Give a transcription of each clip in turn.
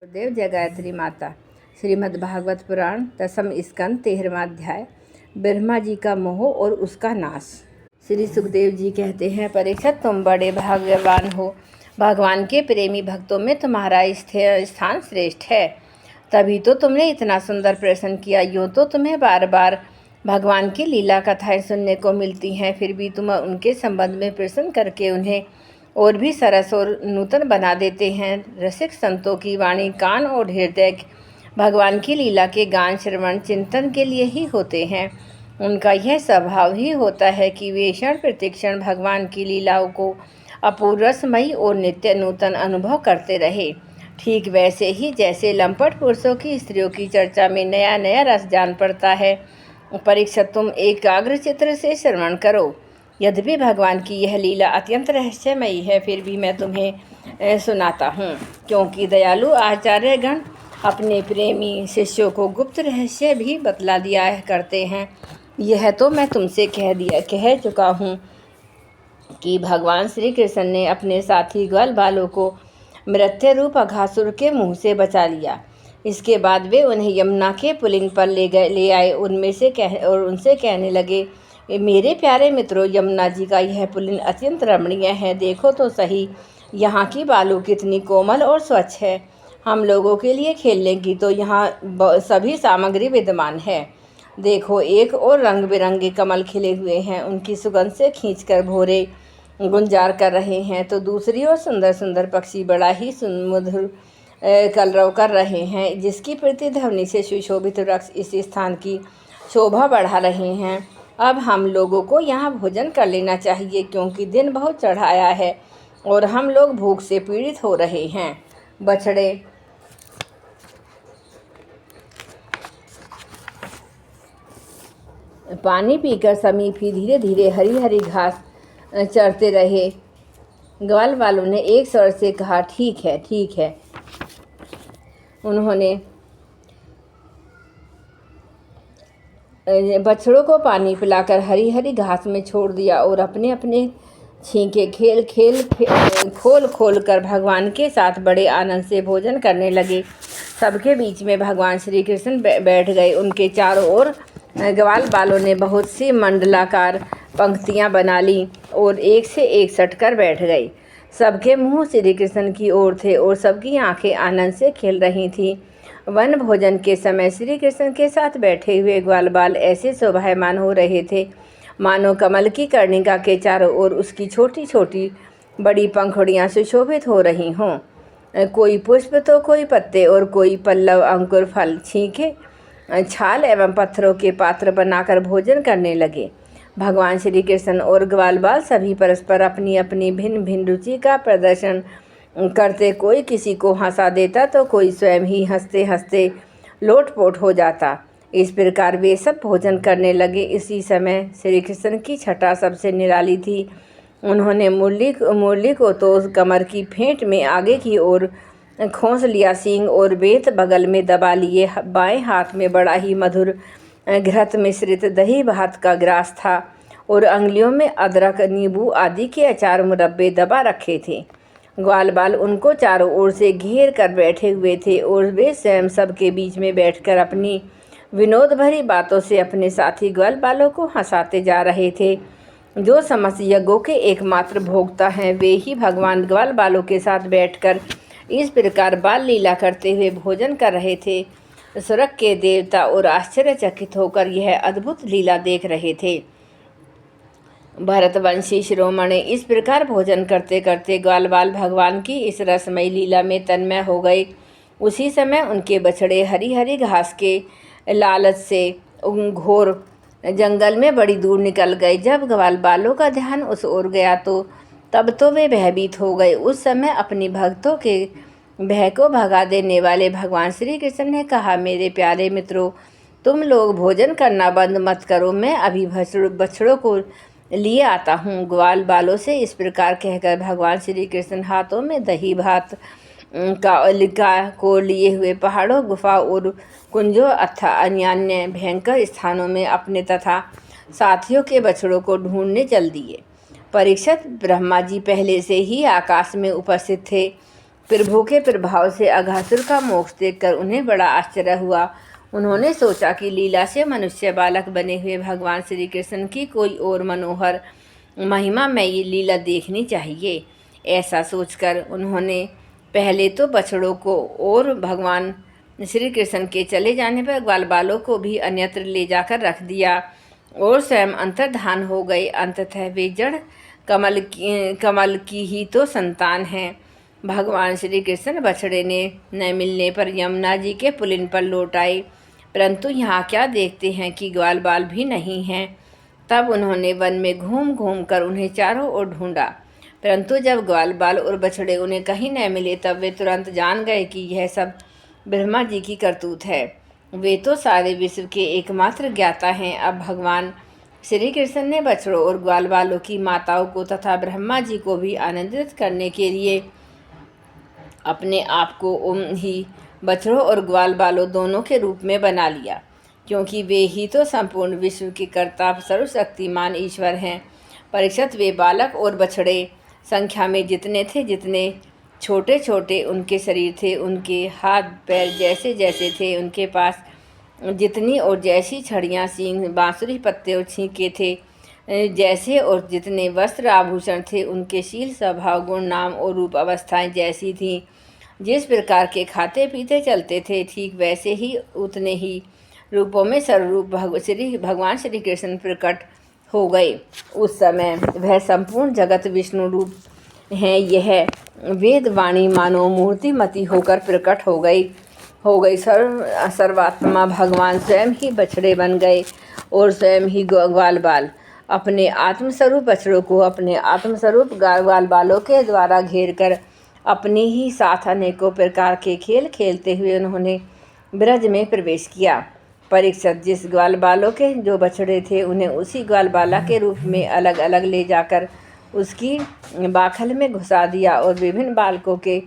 देव जय गायत्री माता। श्रीमद्भागवत पुराण दसम स्कंद 13वां अध्याय। ब्रह्मा जी का मोह और उसका नाश। श्री सुखदेव जी कहते हैं, परीक्षित तुम बड़े भाग्यवान हो। भगवान के प्रेमी भक्तों में तुम्हारा स्थान श्रेष्ठ है, तभी तो तुमने इतना सुंदर प्रश्न किया। यूँ तो तुम्हें बार बार भगवान की लीला कथाएं सुनने को मिलती हैं, फिर भी तुम उनके संबंध में प्रश्न करके उन्हें और भी सरस और नूतन बना देते हैं। रसिक संतों की वाणी कान और हृदय भगवान की लीला के गान श्रवण चिंतन के लिए ही होते हैं। उनका यह स्वभाव ही होता है कि वे क्षण प्रतिक्षण भगवान की लीलाओं को अपूर्व रसमयी और नित्य नूतन अनुभव करते रहे। ठीक वैसे ही जैसे लंपट पुरुषों की स्त्रियों की चर्चा में नया नया रस जान पड़ता है। परीक्षित तुम एकाग्र चित्र से श्रवण करो। यद्यपि भगवान की यह लीला अत्यंत रहस्यमयी है, फिर भी मैं तुम्हें सुनाता हूँ, क्योंकि दयालु आचार्यगण अपने प्रेमी शिष्यों को गुप्त रहस्य भी बतला दिया करते हैं। यह तो मैं तुमसे कह चुका हूँ कि भगवान श्री कृष्ण ने अपने साथी ग्वाल बालों को मृत्यु रूप अघासुर के मुंह से बचा लिया। इसके बाद वे उन्हें यमुना के पुलिंग पर ले आए। उनसे कहने लगे, मेरे प्यारे मित्रों, यमुना जी का यह पुलिन अत्यंत रमणीय है। देखो तो सही, यहाँ की बालू कितनी कोमल और स्वच्छ है। हम लोगों के लिए खेलने की तो यहाँ सभी सामग्री विद्यमान है। देखो, एक और रंग बिरंगे कमल खिले हुए हैं, उनकी सुगंध से खींचकर भौरे गुंजार कर रहे हैं, तो दूसरी ओर सुंदर सुंदर पक्षी बड़ा ही सुमधुर कलरव कर रहे हैं, जिसकी प्रतिध्वनि से सुशोभित वृक्ष इस स्थान की शोभा बढ़ा रहे हैं। अब हम लोगों को यहाँ भोजन कर लेना चाहिए, क्योंकि दिन बहुत चढ़ाया है और हम लोग भूख से पीड़ित हो रहे हैं। बछड़े पानी पीकर समीप ही धीरे धीरे हरी हरी घास चरते रहे। ग्वाल वालों ने एक स्वर से कहा, ठीक है, ठीक है। उन्होंने बछड़ों को पानी पिलाकर हरी हरी घास में छोड़ दिया और अपने अपने छींके खोल खोल कर भगवान के साथ बड़े आनंद से भोजन करने लगे। सबके बीच में भगवान श्री कृष्ण बैठ गए। उनके चारों ओर ग्वाल बालों ने बहुत सी मंडलाकार पंक्तियां बना ली और एक से एक सटकर बैठ गए। सबके मुंह श्री कृष्ण की ओर थे और सबकी आंखें आनंद से खिल रही थीं। वन भोजन के समय श्री कृष्ण के साथ बैठे हुए ग्वाल बाल ऐसे शोभायमान हो रहे थे मानो कमल की कर्णिका के चारों ओर उसकी छोटी छोटी बड़ी पंखुड़ियाँ सुशोभित हो रही हों। कोई पुष्प तो कोई पत्ते और कोई पल्लव अंकुर फल छींके छाल एवं पत्थरों के पात्र बनाकर भोजन करने लगे। भगवान श्री कृष्ण और ग्वाल बाल सभी परस्पर अपनी अपनी भिन्न भिन्न रुचि का प्रदर्शन करते। कोई किसी को हंसा देता तो कोई स्वयं ही हंसते हंसते लोटपोट हो जाता। इस प्रकार वे सब भोजन करने लगे। इसी समय श्री कृष्ण की छटा सबसे निराली थी। उन्होंने मुरली को तो कमर की फेंट में आगे की ओर खोस लिया, सींग और बेत बगल में दबा लिए। बाएं हाथ में बड़ा ही मधुर घृत मिश्रित दही भात का ग्रास था और अंगुलियों में अदरक, नींबू आदि के अचार मुरब्बे दबा रखे थे। ग्वाल बाल उनको चारों ओर से घेर कर बैठे हुए थे और वे स्वयं सबके बीच में बैठकर अपनी विनोद भरी बातों से अपने साथी ग्वाल बालों को हंसाते जा रहे थे। जो समस्त यज्ञों के एकमात्र भोक्ता हैं, वे ही भगवान ग्वाल बालों के साथ बैठकर इस प्रकार बाल लीला करते हुए भोजन कर रहे थे। स्वर्ग के देवता और आश्चर्यचकित होकर यह अद्भुत लीला देख रहे थे। भरतवंशी शिरोमणि इस प्रकार भोजन करते करते ग्वाल बाल भगवान की इस रसमयी लीला में तन्मय हो गए। उसी समय उनके बछड़े हरी हरी घास के लालच से घोर जंगल में बड़ी दूर निकल गए। जब ग्वाल बालों का ध्यान उस ओर गया तो तब तो वे भयभीत हो गए। उस समय अपनी भक्तों के भय को भगा देने वाले भगवान श्री कृष्ण ने कहा, मेरे प्यारे मित्रों, तुम लोग भोजन करना बंद मत करो, मैं अभी बछड़ों को लिए आता हूँ। ग्वाल बालों से इस प्रकार कहकर भगवान श्री कृष्ण हाथों में दही भात को लिए हुए पहाड़ों, गुफा और कुंजों अथवा अन्य भयंकर स्थानों में अपने तथा साथियों के बछड़ों को ढूंढने चल दिए। परीक्षित, ब्रह्मा जी पहले से ही आकाश में उपस्थित थे। प्रभु के प्रभाव से अघासुर का मोक्ष देखकर उन्हें बड़ा आश्चर्य हुआ। उन्होंने सोचा कि लीला से मनुष्य बालक बने हुए भगवान श्री कृष्ण की कोई और मनोहर महिमामयी लीला देखनी चाहिए। ऐसा सोचकर उन्होंने पहले तो बछड़ों को और भगवान श्री कृष्ण के चले जाने पर ग्वाल बालों को भी अन्यत्र ले जाकर रख दिया और स्वयं अंतर्धान हो गए। अंततः वे जड़ कमल की ही तो संतान हैं। भगवान श्री कृष्ण बछड़े ने न मिलने पर यमुना जी के पुलिन पर लौट आए, परंतु यहाँ क्या देखते हैं कि ग्वाल बाल भी नहीं हैं। तब उन्होंने वन में घूम घूम कर उन्हें चारों ओर ढूंढा, परंतु जब ग्वाल बाल और बछड़े उन्हें कहीं न मिले तब वे तुरंत जान गए कि यह सब ब्रह्मा जी की करतूत है। वे तो सारे विश्व के एकमात्र ज्ञाता हैं। अब भगवान श्री कृष्ण ने बछड़ों और ग्वाल बालों की माताओं को तथा ब्रह्मा जी को भी आनंदित करने के लिए अपने आप को ही बछड़ों और ग्वाल बालों दोनों के रूप में बना लिया, क्योंकि वे ही तो संपूर्ण विश्व के कर्ता सर्वशक्तिमान ईश्वर हैं। परीक्षित, वे बालक और बछड़े संख्या में जितने थे, जितने छोटे छोटे उनके शरीर थे, उनके हाथ पैर जैसे जैसे थे, उनके पास जितनी और जैसी छड़ियाँ, सींग, बांसुरी, पत्ते और छींके थे जैसे, और जितने वस्त्र आभूषण थे, उनके शील, स्वभाव, गुण, नाम और रूप अवस्थाएं जैसी थीं। जिस प्रकार के खाते पीते चलते थे, ठीक वैसे ही उतने ही रूपों में सर्वरूप भगवान श्री कृष्ण प्रकट हो गए। उस समय वह संपूर्ण जगत विष्णु रूप हैं। यह वेदवाणी मानो मूर्तिमती होकर प्रकट हो गई। सर्वात्मा भगवान स्वयं ही बछड़े बन गए और स्वयं ही ग्वाल बाल। अपने आत्मस्वरूप बछड़ों को अपने आत्मस्वरूप ग्वाल बालों के द्वारा घेर कर अपनी ही साथ अनेकों प्रकार के खेल खेलते हुए उन्होंने ब्रज में प्रवेश किया। परीक्षित, जिस ग्वाल बालों के जो बछड़े थे, उन्हें उसी ग्वाल बाला के रूप में अलग अलग ले जाकर उसकी बाखल में घुसा दिया और विभिन्न बालकों के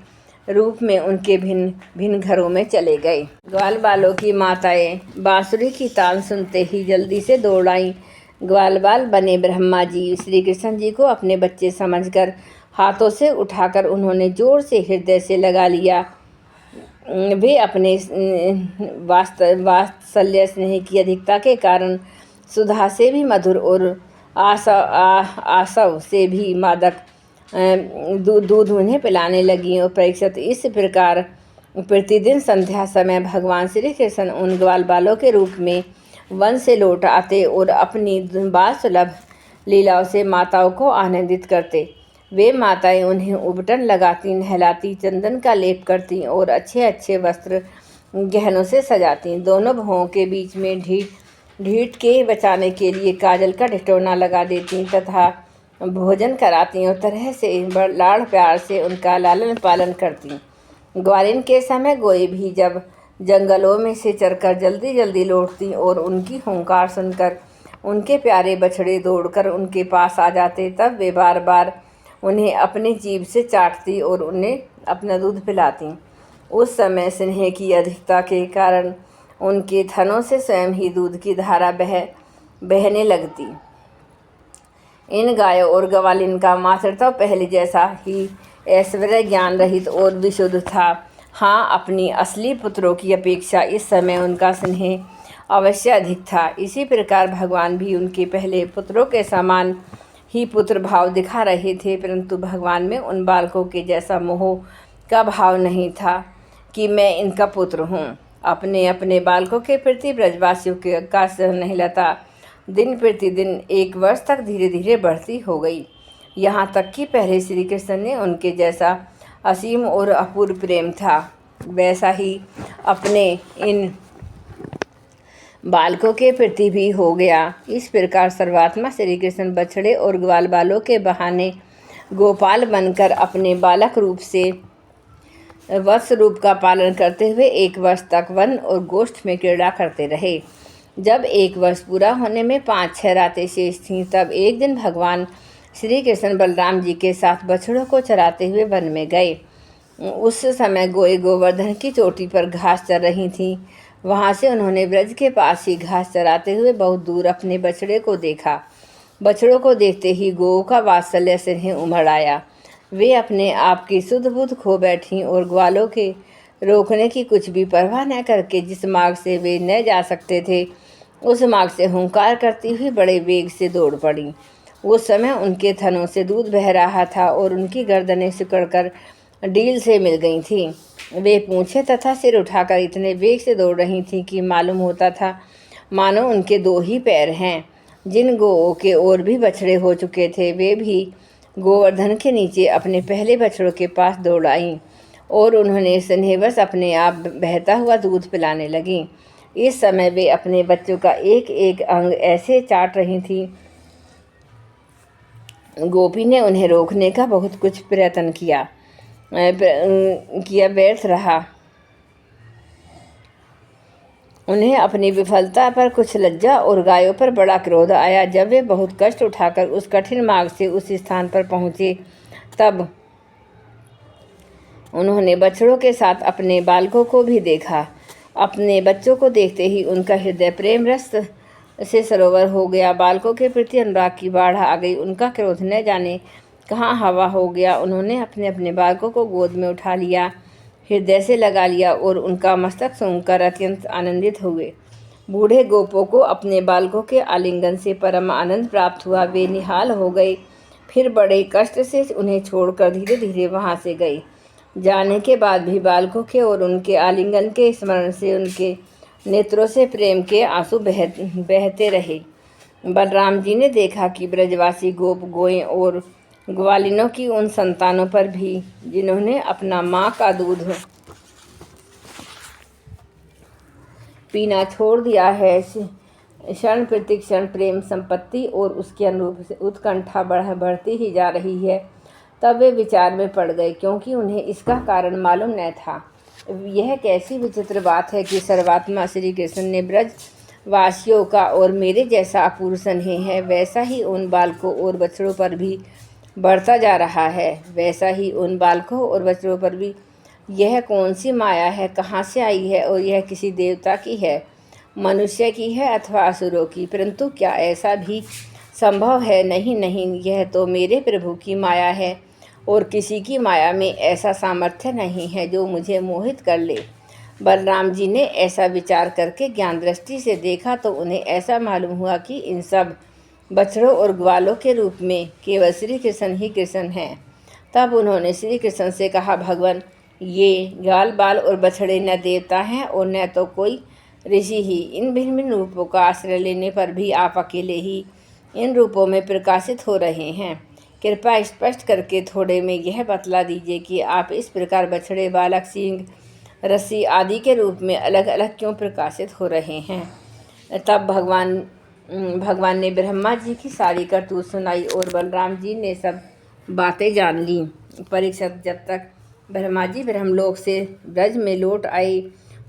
रूप में उनके भिन्न भिन्न घरों में चले गए। ग्वाल बालों की माताएं बांसुरी की तान सुनते ही जल्दी से दौड़ आईं। ग्वाल बाल बने ब्रह्मा जी श्री कृष्ण जी को अपने बच्चे समझकर हाथों से उठाकर उन्होंने जोर से हृदय से लगा लिया। वे अपने वात्सल्य स्नेह की अधिकता के कारण सुधा से भी मधुर और आसव से भी मादक दूध उन्हें पिलाने लगी। और परीक्षित, इस प्रकार प्रतिदिन संध्या समय भगवान श्री कृष्ण उन ग्वाल बालों के रूप में वन से लौट आते और अपनी बाल सुलभ लीलाओं से माताओं को आनंदित करते। वे माताएं उन्हें उबटन लगाती, नहलाती, चंदन का लेप करती और अच्छे अच्छे वस्त्र गहनों से सजाती। दोनों भुवों के बीच में ढीठ के बचाने के लिए काजल का ढिठौना लगा देती तथा भोजन कराती और तरह से लाड़ प्यार से उनका लालन पालन करती। ग्वालिन के समय गोई भी जब जंगलों में से चरकर जल्दी जल्दी लौटती और उनकी हुंकार सुनकर उनके प्यारे बछड़े दौड़कर उनके पास आ जाते, तब वे बार बार उन्हें अपनी जीभ से चाटती और उन्हें अपना दूध पिलाती। उस समय स्नेह की अधिकता के कारण उनके थनों से स्वयं ही दूध की धारा बहने लगती। इन गायों और ग्वालिन का मातृत्व पहले जैसा ही ऐश्वर्य, ज्ञान रहित और विशुद्ध था। हाँ, अपनी असली पुत्रों की अपेक्षा इस समय उनका स्नेह अवश्य अधिक था। इसी प्रकार भगवान भी उनके पहले पुत्रों के समान ही पुत्र भाव दिखा रहे थे, परंतु भगवान में उन बालकों के जैसा मोह का भाव नहीं था कि मैं इनका पुत्र हूँ। अपने अपने बालकों के प्रति ब्रजवासियों का स्नेहलता दिन प्रतिदिन 1 वर्ष तक धीरे धीरे बढ़ती हो गई। यहाँ तक कि पहले श्री कृष्ण ने उनके जैसा असीम और अपूर्व प्रेम था, वैसा ही अपने इन बालकों के प्रति भी हो गया। इस प्रकार सर्वात्मा श्री कृष्ण बछड़े और ग्वाल बालों के बहाने गोपाल बनकर अपने बालक रूप से वत्स रूप का पालन करते हुए 1 वर्ष तक वन और गोष्ठ में क्रीड़ा करते रहे। जब 1 वर्ष पूरा होने में 5-6 रातें शेष थीं, तब एक दिन भगवान श्री कृष्ण बलराम जी के साथ बछड़ों को चराते हुए वन में गए। उस समय गोए गोवर्धन की चोटी पर घास चर रही थीं। वहाँ से उन्होंने ब्रज के पास ही घास चराते हुए बहुत दूर अपने बछड़े को देखा। बछड़ों को देखते ही गौ का वात्सल्य स्नेह उमड़ आया। वे अपने आप की सुध बुध खो बैठीं और ग्वालों के रोकने की कुछ भी परवाह न करके जिस मार्ग से वे न जा सकते थे उस मार्ग से हुंकार करती हुई बड़े वेग से दौड़ पड़ी। उस समय उनके थनों से दूध बह रहा था और उनकी गर्दनें सिकुड़कर डील से मिल गई थीं। वे पूंछें तथा सिर उठाकर इतने वेग से दौड़ रही थीं कि मालूम होता था मानो उनके 2 ही पैर हैं। जिन गोओं के और भी बछड़े हो चुके थे वे भी गोवर्धन के नीचे अपने पहले बछड़ों के पास दौड़ आईं और उन्होंने स्नेहवश अपने आप बहता हुआ दूध पिलाने लगीं। इस समय वे अपने बच्चों का एक एक अंग ऐसे चाट रही थीं। गोपी ने उन्हें रोकने का बहुत कुछ प्रयत्न किया व्यर्थ रहा। उन्हें अपनी विफलता पर कुछ लज्जा और गायों पर बड़ा क्रोध आया। जब वे बहुत कष्ट उठाकर उस कठिन मार्ग से उस स्थान पर पहुँचे तब उन्होंने बछड़ों के साथ अपने बालकों को भी देखा। अपने बच्चों को देखते ही उनका हृदय प्रेम रस से सरोवर हो गया। बालकों के प्रति अनुराग की बाढ़ आ गई। उनका क्रोध न जाने कहाँ हवा हो गया। उन्होंने अपने अपने बालकों को गोद में उठा लिया, हृदय से लगा लिया और उनका मस्तक सूंघकर अत्यंत आनंदित हुए। बूढ़े गोपों को अपने बालकों के आलिंगन से परम आनंद प्राप्त हुआ। वे निहाल हो गए, फिर बड़े कष्ट से उन्हें छोड़कर धीरे धीरे वहाँ से गए। जाने के बाद भी बालकों के और उनके आलिंगन के स्मरण से उनके नेत्रों से प्रेम के आंसू बहते रहे। बलराम जी ने देखा कि ब्रजवासी गोप गोएं और ग्वालिनों की उन संतानों पर भी जिन्होंने अपना माँ का दूध पीना छोड़ दिया है, क्षण प्रतिक्षण प्रेम संपत्ति और उसके अनुरूप से उत्कंठा बढ़ती ही जा रही है। तब वे विचार में पड़ गए, क्योंकि उन्हें इसका कारण मालूम न था। यह कैसी विचित्र बात है कि सर्वात्मा श्री कृष्ण ने ब्रज वासियों का और मेरे जैसा अपूर्व स्नेह है वैसा ही उन बालकों और बछड़ों पर भी बढ़ता जा रहा है। वैसा ही उन बालकों और बछड़ों पर भी यह कौन सी माया है, कहाँ से आई है और यह किसी देवता की है, मनुष्य की है अथवा असुरों की। परंतु क्या ऐसा भी संभव है? नहीं नहीं, यह तो मेरे प्रभु की माया है और किसी की माया में ऐसा सामर्थ्य नहीं है जो मुझे मोहित कर ले। बलराम जी ने ऐसा विचार करके ज्ञान दृष्टि से देखा तो उन्हें ऐसा मालूम हुआ कि इन सब बछड़ों और ग्वालों के रूप में केवल श्री कृष्ण ही कृष्ण हैं। तब उन्होंने श्री कृष्ण से कहा, भगवान, ये ग्वाल बाल और बछड़े न देवता हैं और न तो कोई ऋषि ही। इन भिन्न भिन्न रूपों का आश्रय लेने पर भी आप अकेले ही इन रूपों में प्रकाशित हो रहे हैं। कृपया स्पष्ट करके थोड़े में यह बतला दीजिए कि आप इस प्रकार बछड़े, बालक, सींग, रस्सी आदि के रूप में अलग अलग क्यों प्रकाशित हो रहे हैं। तब भगवान ने ब्रह्मा जी की सारी करतूत सुनाई और बलराम जी ने सब बातें जान ली। परीक्षित, जब तक ब्रह्मा जी ब्रह्मलोक से ब्रज में लौट आए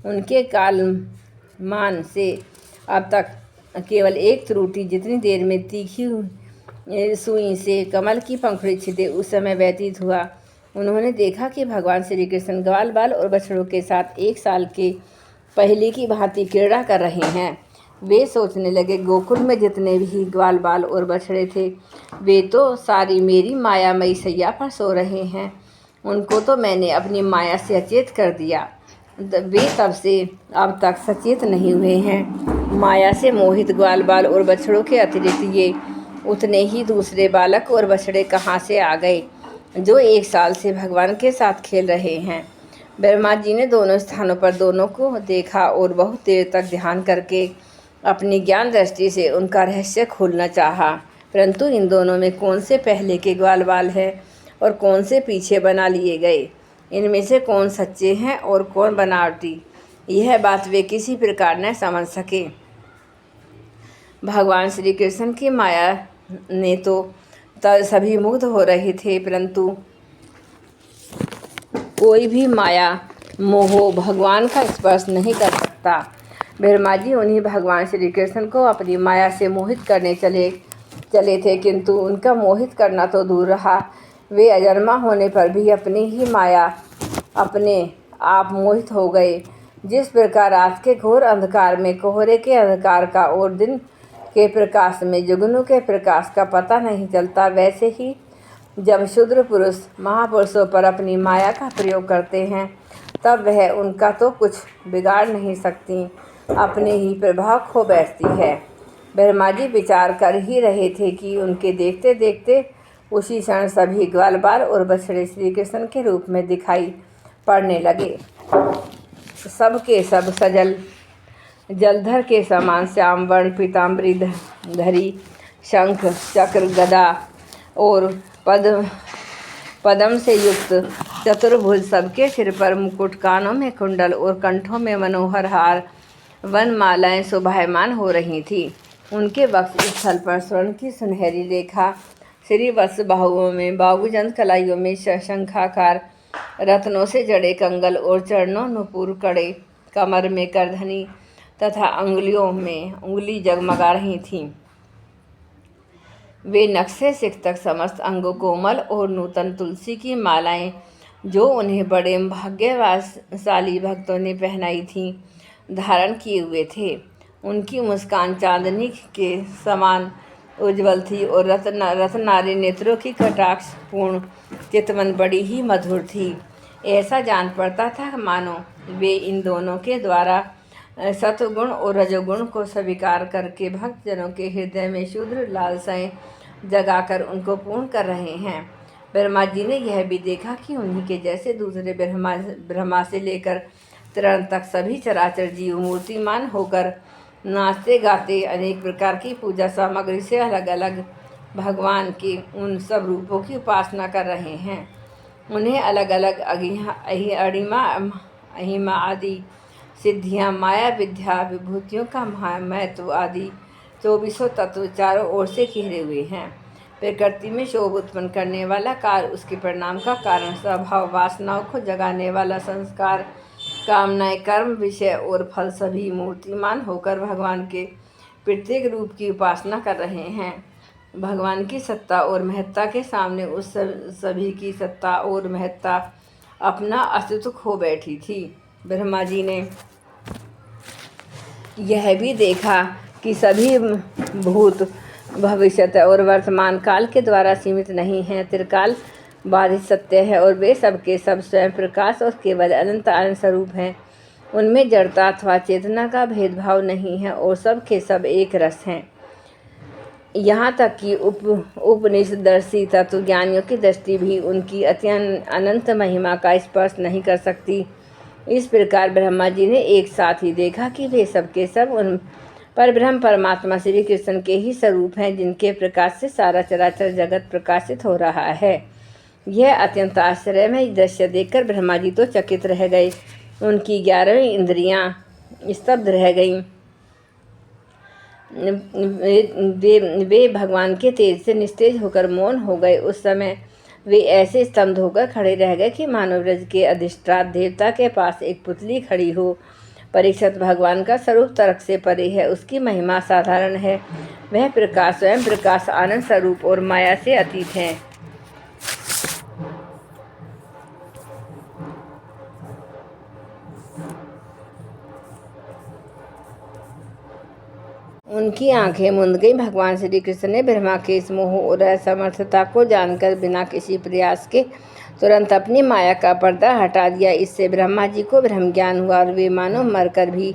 उनके कालमान से अब तक केवल एक त्रुटि जितनी देर में तीखी सुई से कमल की पंखुड़ी छिदे उस समय व्यतीत हुआ। उन्होंने देखा कि भगवान श्री कृष्ण ग्वाल बाल और बछड़ों के साथ 1 साल के पहले की भांति क्रीड़ा कर रहे हैं। वे सोचने लगे, गोकुल में जितने भी ग्वाल बाल और बछड़े थे वे तो सारी मेरी मायामयी सैया पर सो रहे हैं। उनको तो मैंने अपनी माया से अचेत कर दिया। वे तब से अब तक सचेत नहीं हुए हैं। माया से मोहित ग्वाल बाल और बछड़ों के अतिरिक्त ये उतने ही दूसरे बालक और बछड़े कहाँ से आ गए जो 1 साल से भगवान के साथ खेल रहे हैं। ब्रह्मा जी ने दोनों स्थानों पर दोनों को देखा और बहुत देर तक ध्यान करके अपनी ज्ञान दृष्टि से उनका रहस्य खोलना चाहा। परंतु इन दोनों में कौन से पहले के ग्वाल बाल है और कौन से पीछे बना लिए गए, इनमें से कौन सच्चे हैं और कौन बनावटी, यह बात वे किसी प्रकार न समझ सके। भगवान श्री कृष्ण की माया ने तो सभी मुग्ध हो रहे थे, परंतु कोई भी माया मोह भगवान का स्पर्श नहीं कर सकता। ब्रह्मा जी उन्हीं भगवान श्री कृष्ण को अपनी माया से मोहित करने चले थे, किंतु उनका मोहित करना तो दूर रहा, वे अजन्मा होने पर भी अपनी ही माया अपने आप मोहित हो गए। जिस प्रकार रात के घोर अंधकार में कोहरे के अंधकार का और दिन के प्रकाश में जुगनू के प्रकाश का पता नहीं चलता, वैसे ही जब शूद्र पुरुष महापुरुषों पर अपनी माया का प्रयोग करते हैं तब वह उनका तो कुछ बिगाड़ नहीं सकती, अपने ही प्रभाव खो बैठती है। ब्रह्मा जी विचार कर ही रहे थे कि उनके देखते देखते उसी क्षण सभी ग्वालबाल और बछड़े श्री कृष्ण के रूप में दिखाई पड़ने लगे। सब के सब सजल जलधर के समान श्याम वर्ण पीताम्बरी धरी, शंख चक्र गदा और पद्म से युक्त चतुर्भुज, सबके सिर पर मुकुट, कानों में कुंडल और कंठों में मनोहर हार वनमालाएं शोभायमान हो रही थी। उनके वक्ष स्थल पर स्वर्ण की सुनहरी रेखा, श्रीवत्स बाहुओं में बाबूजंद कलाइयों में शंखाकार रत्नों से जड़े कंगल और चरणों नुपुर कड़े, कमर में करधनी तथा अंगुलियों में उंगली जगमगा रही थीं। वे नक्शे सिख तक समस्त अंगों कोमल और नूतन तुलसी की मालाएं जो उन्हें बड़े भाग्यशाली भक्तों ने पहनाई थीं धारण किए हुए थे। उनकी मुस्कान चांदनी के समान उज्ज्वल थी और रत्नारे नेत्रों की कटाक्षपूर्ण चितवन बड़ी ही मधुर थी। ऐसा जान पड़ता था मानो वे इन दोनों के द्वारा सत्वगुण और रजोगुण को स्वीकार करके भक्तजनों के हृदय में शूद्र लालसाएं जगाकर उनको पूर्ण कर रहे हैं। ब्रह्मा जी ने यह भी देखा कि उन्हीं के जैसे दूसरे ब्रह्मा से लेकर तरण तक सभी चराचर जीव मूर्तिमान होकर नाचते गाते अनेक प्रकार की पूजा सामग्री से अलग अलग भगवान के उन सब रूपों की उपासना कर रहे हैं। उन्हें अलग अलग अहिमा आदि सिद्धियां, माया विद्या, विभूतियों का महत्व आदि 24 तत्व चारों ओर से घेरे हुए हैं। प्रकृति में शोभ उत्पन्न करने वाला काल, उसके परिणाम का कारण, स्वभाव, वासनाओं को जगाने वाला संस्कार, कामनाएं, कर्म, विषय और फल सभी मूर्तिमान होकर भगवान के प्रत्येक रूप की उपासना कर रहे हैं। भगवान की सत्ता और महत्ता के सामने उस सभी की सत्ता और महत्ता अपना अस्तित्व खो बैठी थी। ब्रह्मा जी ने यह भी देखा कि सभी भूत भविष्यत और वर्तमान काल के द्वारा सीमित नहीं हैं, त्रिकाल बाधित सत्य है और वे सबके सब स्वयं प्रकाश और केवल अनंत आनंद स्वरूप हैं। उनमें जड़ता अथवा चेतना का भेदभाव नहीं है और सब के सब एक रस हैं। यहाँ तक कि उपनिषदर्शी तत्वज्ञानियों की दृष्टि भी उनकी अत्यंत अनंत महिमा का स्पर्श नहीं कर सकती। इस प्रकार ब्रह्मा जी ने एक साथ ही देखा कि वे सबके सब उन परब्रह्म परमात्मा श्री कृष्ण के ही स्वरूप हैं, जिनके प्रकाश से सारा चराचर जगत प्रकाशित हो रहा है। यह अत्यंत आश्चर्यमय दृश्य देखकर ब्रह्मा जी तो चकित रह गए। उनकी 11वीं इंद्रियां स्तब्ध रह गईं। वे भगवान के तेज से निस्तेज होकर मौन हो गए। उस समय वे ऐसे स्तब्ध होकर खड़े रह गए कि मानव व्रज के अधिष्ठाता देवता के पास एक पुतली खड़ी हो। परीक्षित, भगवान का स्वरूप तर्क से परे है, उसकी महिमा साधारण है। वह प्रकाश स्वयं प्रकाश, आनंद स्वरूप और माया से अतीत है। उनकी आंखें मूंद गईं। भगवान श्री कृष्ण ने ब्रह्मा के इस मोह और असमर्थता को जानकर बिना किसी प्रयास के तुरंत अपनी माया का पर्दा हटा दिया। इससे ब्रह्मा जी को ब्रह्म ज्ञान हुआ और वे मानो मरकर भी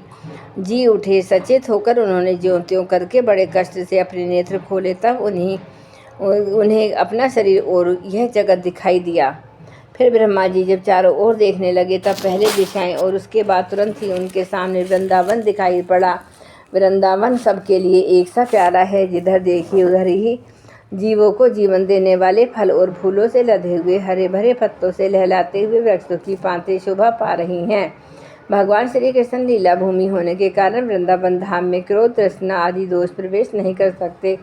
जी उठे। सचेत होकर उन्होंने ज्यों त्यों करके बड़े कष्ट से अपने नेत्र खोले, तब उन्हें अपना शरीर और यह जगत दिखाई दिया। फिर ब्रह्मा जी जब चारों ओर देखने लगे तब पहले दिशाएं और उसके बाद तुरंत ही उनके सामने वृंदावन दिखाई पड़ा। वृंदावन सबके लिए एक सा प्यारा है। जिधर देखिए उधर ही जीवों को जीवन देने वाले फल और फूलों से लदे हुए हरे भरे पत्तों से लहलाते हुए वृक्षों की पांतें शोभा पा रही हैं। भगवान श्री कृष्ण लीला भूमि होने के कारण वृंदावन धाम में क्रोध, तृष्णा आदि दोष प्रवेश नहीं कर सकते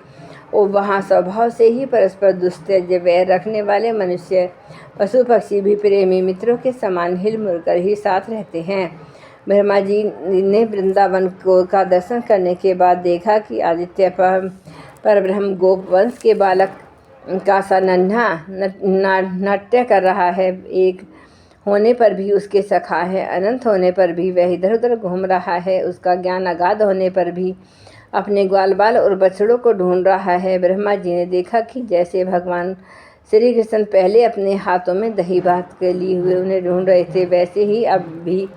और वहाँ स्वभाव से ही परस्पर दुस्तेज वैर रखने वाले मनुष्य, पशु पक्षी भी प्रेमी मित्रों के समान हिल मुल कर ही साथ रहते हैं। ब्रह्मा जी ने वृंदावन का दर्शन करने के बाद देखा कि आदित्य परब्रह्म गोप वंश के बालक का सा नन्हा नाट्य कर रहा है। एक होने पर भी उसके सखा है, अनंत होने पर भी वह इधर उधर घूम रहा है, उसका ज्ञान अगाध होने पर भी अपने ग्वाल बाल और बछड़ों को ढूंढ रहा है। ब्रह्मा जी ने देखा कि जैसे भगवान श्री कृष्ण पहले अपने हाथों में दही भात के लिए हुए उन्हें ढूंढ रहे थे, वैसे ही अब भी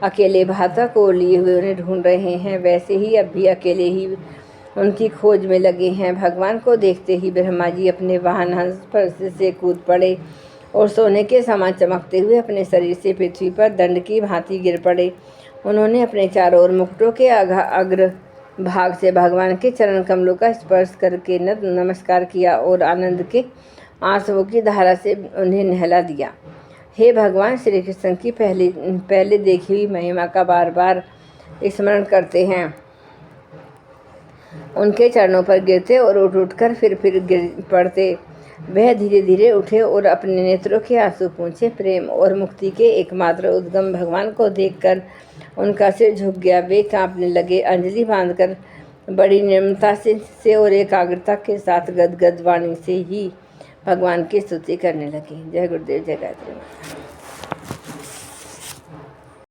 अकेले भाता को लिए हुए उन्हें ढूंढ रहे हैं। वैसे ही अब भी अकेले ही उनकी खोज में लगे हैं। भगवान को देखते ही ब्रह्मा जी अपने वाहन हंस पर से कूद पड़े और सोने के समान चमकते हुए अपने शरीर से पृथ्वी पर दंड की भांति गिर पड़े। उन्होंने अपने चारों ओर मुकुटों के अग्र भाग से भगवान के चरण कमलों का स्पर्श करके नमस्कार किया और आनंद के आंसुओं की धारा से उन्हें नहला दिया। हे भगवान श्री कृष्ण की पहले देखी हुई महिमा का बार बार स्मरण करते हैं। उनके चरणों पर गिरते और उठ कर फिर गिर पड़ते। वह धीरे धीरे उठे और अपने नेत्रों के आंसू पोंछे। प्रेम और मुक्ति के एकमात्र उद्गम भगवान को देखकर उनका सिर झुक गया। वे कांपने लगे। अंजलि बांधकर बड़ी निर्मलता से और एकाग्रता के साथ गदगद वाणी से ही भगवान की स्तुति करने लगे। जय गुरुदेव, जय गायत्री माता।